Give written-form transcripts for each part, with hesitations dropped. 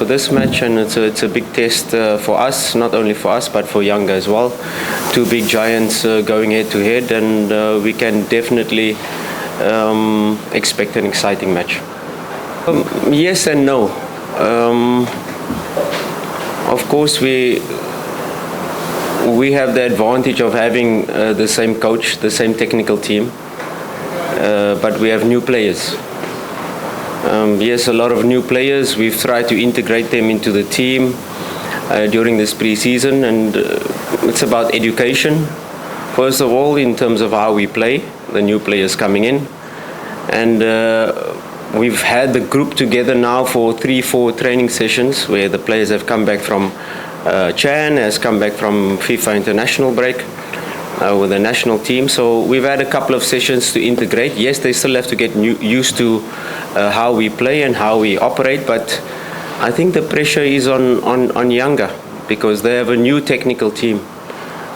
for this match, and it's a big test for us, not only for us but for Yanga as well. Two big giants going head to head, and we can definitely expect an exciting match. Yes and no. Of course, we have the advantage of having the same coach, the same technical team, but we have new players. Yes, a lot of new players. We've tried to integrate them into the team during this pre-season, and it's about education. First of all, in terms of how we play, the new players coming in, and we've had the group together now for 3-4 training sessions where the players have come back from Chan has come back from FIFA international break with the national team. So we've had a couple of sessions to integrate. Yes, they still have to get used to how we play and how we operate, but I think the pressure is on Yanga because they have a new technical team.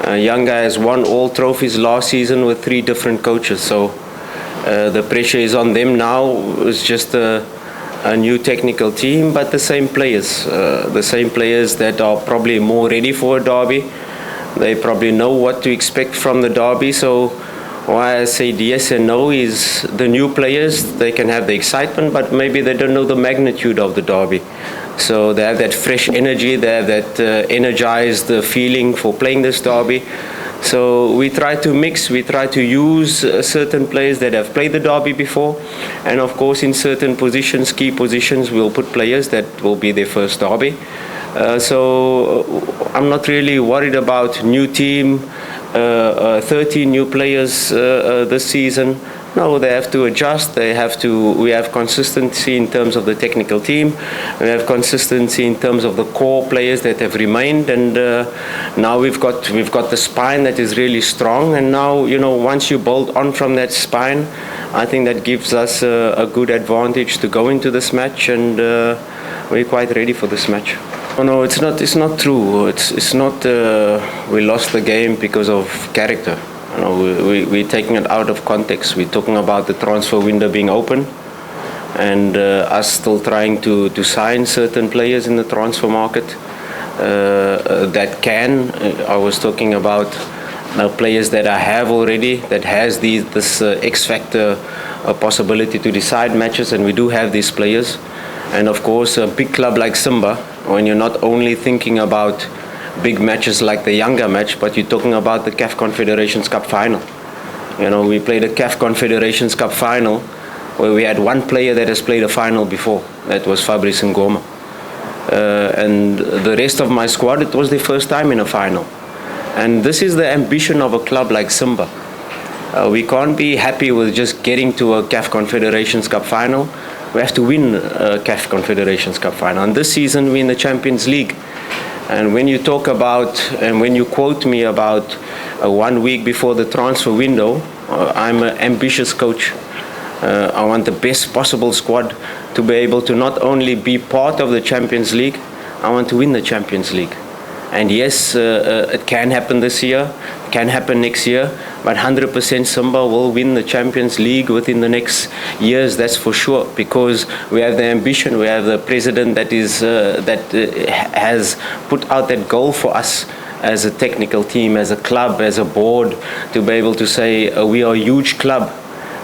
Yanga has won all trophies last season with 3 different coaches. So the pressure is on them now. It's just a new technical team, but the same players that are probably more ready for a derby. They probably know what to expect from the derby. So why I said yes and no is the new players, they can have the excitement, but maybe they don't know the magnitude of the derby. So they have that fresh energy, they have that energized feeling for playing this derby. So we try to mix, we try to use certain players that have played the derby before, and of course in certain positions, key positions, we'll put players that will be their first derby. So I'm not really worried about new team, 13 new players this season. No, they have to adjust. We have consistency in terms of the technical team. We have consistency in terms of the core players that have remained, and now we've got the spine that is really strong. And now, once you build on from that spine, I think that gives us a good advantage to go into this match, and we're quite ready for this match. No, it's not true. It's not. We lost the game because of character. We're taking it out of context. We're talking about the transfer window being open, and us still trying to sign certain players in the transfer market that can. I was talking about players that I have already, that has this X factor possibility to decide matches, and we do have these players. And of course, a big club like Simba, when you're not only thinking about big matches like the Yanga match, but you're talking about the CAF Confederations Cup final. We played a CAF Confederations Cup final where we had one player that has played a final before. That was Fabrice Ngoma. And the rest of my squad, it was their first time in a final. And this is the ambition of a club like Simba. We can't be happy with just getting to a CAF Confederations Cup final. We have to win a CAF Confederations Cup final. And this season, we're in the Champions League. And when you talk about, and when you quote me about 1 week before the transfer window, I'm an ambitious coach. I want the best possible squad to be able to not only be part of the Champions League, I want to win the Champions League. And yes, it can happen this year, can happen next year, but 100% Simba will win the Champions League within the next years, that's for sure, because we have the ambition, we have the president that has put out that goal for us as a technical team, as a club, as a board, to be able to say we are a huge club,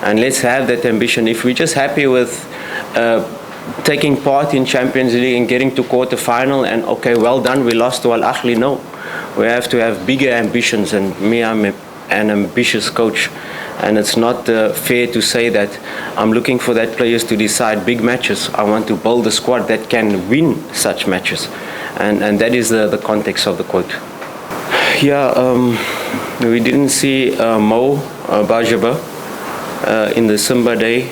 and let's have that ambition. If we're just happy with taking part in Champions League and getting to quarter-final and okay, well done, we lost to Al Ahly. No, we have to have bigger ambitions, and me, I'm an ambitious coach, and it's not fair to say that I'm looking for that players to decide big matches. I want to build a squad that can win such matches, and that is the context of the quote. Yeah, we didn't see Mo Bajaba in the Simba day.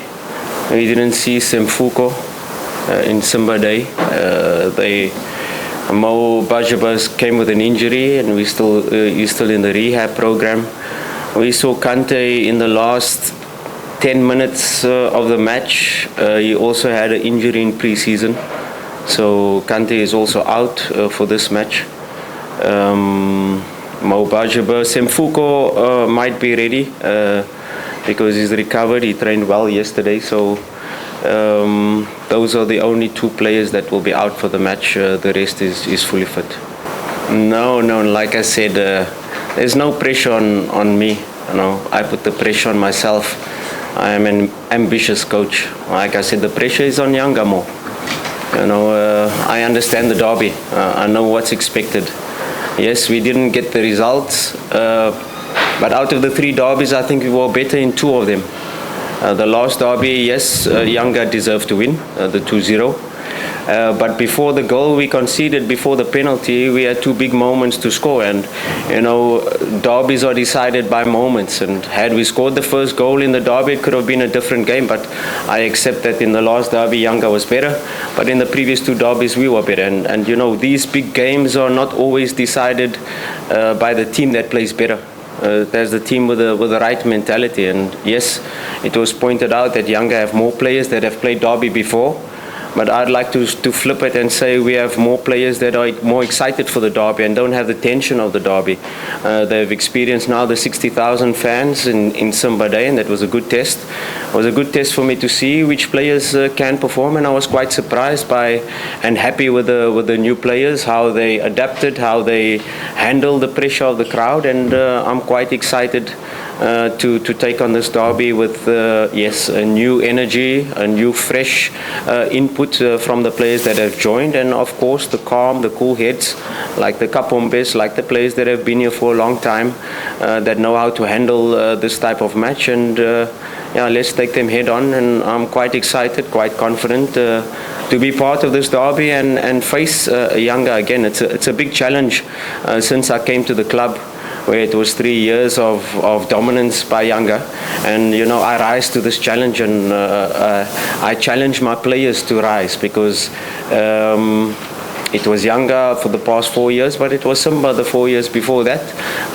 We didn't see Semfuko in Simba day. Mo Bajaba came with an injury, and he's still in the rehab program. We saw Kante in the last 10 minutes of the match. He also had an injury in pre-season, so Kante is also out for this match. Mo Bajaba, Semfuko might be ready because he's recovered. He trained well yesterday, so those those are the only 2 players that will be out for the match. The rest is fully fit. No, like I said, there's no pressure on me. I put the pressure on myself. I am an ambitious coach. Like I said, the pressure is on Yanga more. I understand the derby. I know what's expected. Yes, we didn't get the results, but out of the 3 derbies, I think we were better in 2 of them. The last derby, yes, Yanga deserved to win, the 2-0. But before the goal we conceded, before the penalty, we had 2 big moments to score. And, derbies are decided by moments. And had we scored the first goal in the derby, it could have been a different game. But I accept that in the last derby, Yanga was better. But in the previous 2 derbies, we were better. And these big games are not always decided by the team that plays better. There's the team with the right mentality. And yes, it was pointed out that Yanga have more players that have played derby before. But I'd like to flip it and say we have more players that are more excited for the derby and don't have the tension of the derby. They've experienced now the 60,000 fans in Simba Day, and that was a good test. It was a good test for me to see which players can perform, and I was quite surprised by and happy with the new players, how they adapted, how they handled the pressure of the crowd, and I'm quite excited to take on this derby with a new energy, a new fresh input from the players that have joined, and of course the calm, the cool heads like the Kapombes, like the players that have been here for a long time, that know how to handle this type of match. And let's take them head on, and I'm quite excited, quite confident to be part of this derby and face Yanga again. It's a big challenge since I came to the club, where it was 3 years of dominance by Yanga. And, I rise to this challenge, and I challenge my players to rise, because it was Yanga for the past 4 years, but it was Simba the 4 years before that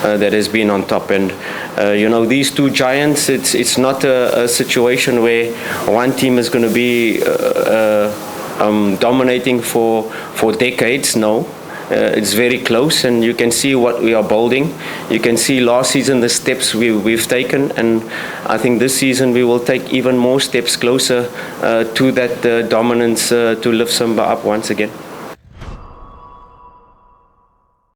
that has been on top. And, these 2 giants, it's not a situation where one team is going to be dominating for decades, no. It's very close, and you can see what we are building. You can see last season the steps we've taken, and I think this season we will take even more steps closer to that dominance to lift Simba up once again.